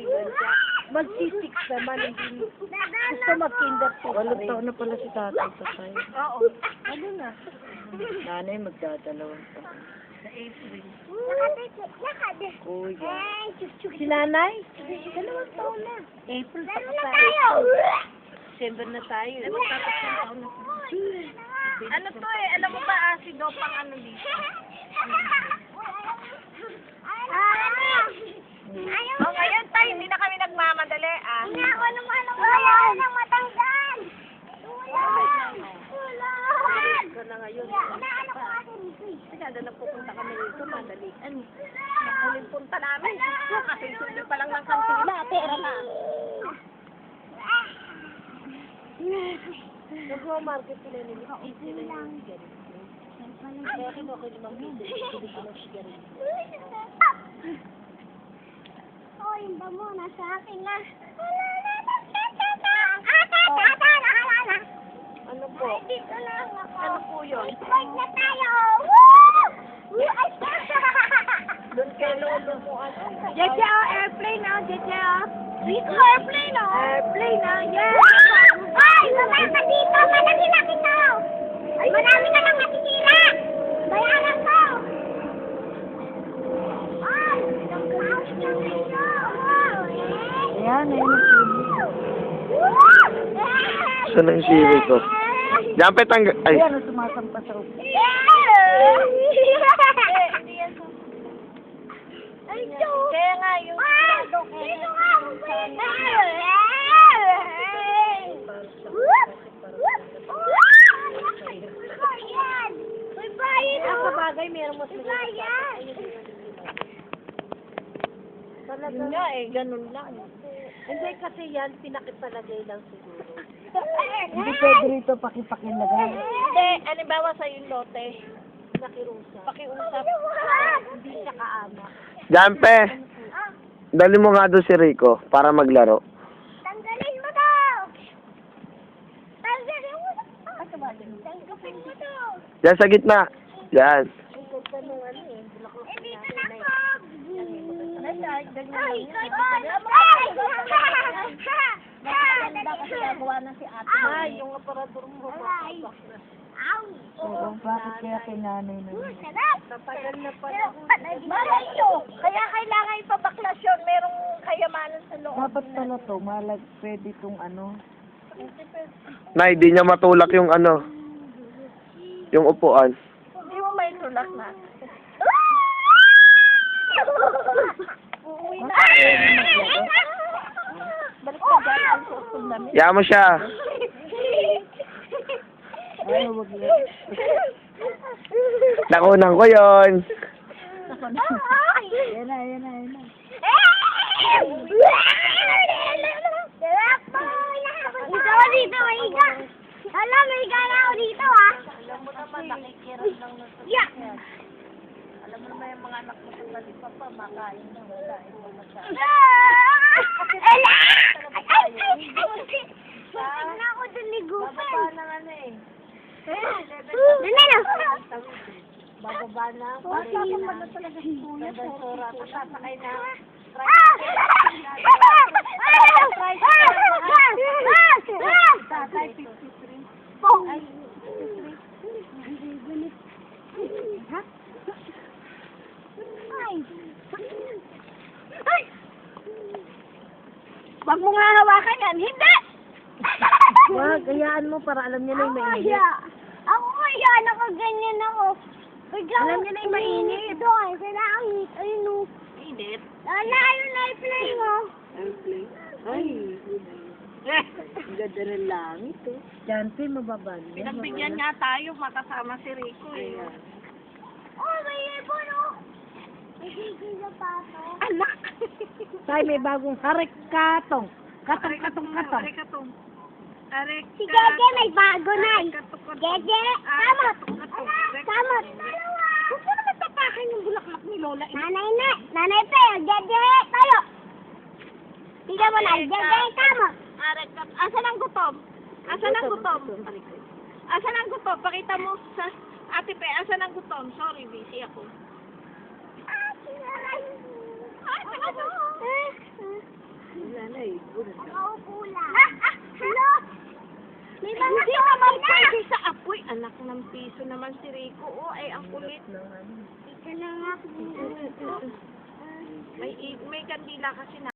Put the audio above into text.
grade 1 siya. Mag-6 naman, hindi gusto mag-kinder po. 8 taon na pala si tatay sa tayo. Oo. Ano na? Nanay magdadalawang taon. Sa April. Kuya. Si nanay? 2 taon na. April pa tayo. December na tayo. Magtapos ng taon na. Ano to eh? Alam mo ba acido pang ano dito? Oh, ngayon tayo, hindi na kami nagmamadali ah. Ako naman ang bayan ng matanggan. Ito na ngayon. Inaano ko kasi dito eh. Kaya na pupunta kami dito, madalian. Huling punta namin. Kasi sulit pa lang ng kantina. Pera na. Nag-market sila nila. Sila yung sigarilyo. Kaya kinuha limang video. Bili ko ng sigarilyo. Oh, yung damo, nasa akin na. Ano po? Dito lang ako. Ano po yun? Bike na tayo! Woo! Doon kay Lolo mo ano? Jeje, airplane na, Jeje. Dito, airplane na. Airplane na, yes! Ay, baba ka dito, malaki-laki to. Marami ka nang natitira. Bayaran ko. Ay, nag-house na kayo. Ayan, ayun ang sili. Saan ang sili ko? Jampe tangga... Ay, Ayan, sumasampa sa upo. Ay, ito. Kaya nga yung Dito nga ako bayan. May bayan. sa bagay, meron mas May bayan. Talaga nga eh, ganun lang. Hindi kasi yan, pinakipalagay lang siguro. Hindi pwede rito pakipakilagay. Hindi, halimbawa sa yung lote, nakirusa. Pakiusap, hindi siya kaanak. Jampe! Dali mo nga doon si Rico para maglaro. Tanggalin mo daw. Tanggalin mo daw. Tanggapin mo daw. Diyan sa gitna. Yan. Ang ganda nung ano eh, bulaklak Eh, dito na na tunay. ko. Ay, ganyan lang Ay, yun. ay, Maganda kasi nagawa na si ate. Ay, yung aparador mo, Ay. bakit na. Aw. Oo, bakit kaya kay nanay na yun? Sarap. Tapagal na pala. Malayo. Kaya kailangan ipabaklasyon, merong kayamanan sa loob. Dapat pala to, pwede itong ano. Nay, di niya matulak yung ano. Yung upuan. Hindi mo may tulak na. Uuwi na. Balik na dyan ang susunod namin. Kaya mo siya. Ay, wag yan. Nakunan ko yon. Ayan na, ayan na, ayan na. Ikaw dito, Iga. Alam, may higa na ako dito, ah. Alam mo naman, nakikiran lang na sa Yeah. Alam mo naman yung mga anak mo sa kalipa pa, makain na wala. Ito masyado. Ay, na ako dun ligupan. Bababa na ano eh. Bababa na. Bababa na talaga si Kuya. Sora, sasakay na. Tatay, 53. Ay, 53. Wag mo nga hawakan yan. Hindi! Wag, hayaan mo para alam niya na yung mainit. Ako kaya nakaganyan ako. Biglang, Alam niya na yung mainit. Ito ay, kailangan hit. Ayun o. Init. Ayun na i-play mo. Ay, ang ganda ng langit eh. Jampe, mababa niya. Pinagbigyan nga tayo, makasama si Rico eh. Oh, may ibon o. Nagigil na pato. Anak! Tay, may bagong harik-katong. Katong. Katong. Arek. Si Gege may bago na eh. Gege, kamot. Kamot. Huwag mo naman tapakan yung bulaklak ni Lola. Nanay pe, Gege, tayo. Tingnan mo na, Gege, kamot. Arek. Asan ang gutom? Asan ang gutom? Asan ang gutom? Pakita mo sa ate pe, asan ang gutom? Sorry, busy ako. Ah, sinara. Ay, ano? Nakaupo lang. Hello? May mga Hindi tubig naman na. pwede sa apoy. Anak ng piso naman si Rico. Oh, ay, ang kulit. Ito na nga. May kandila kasi na.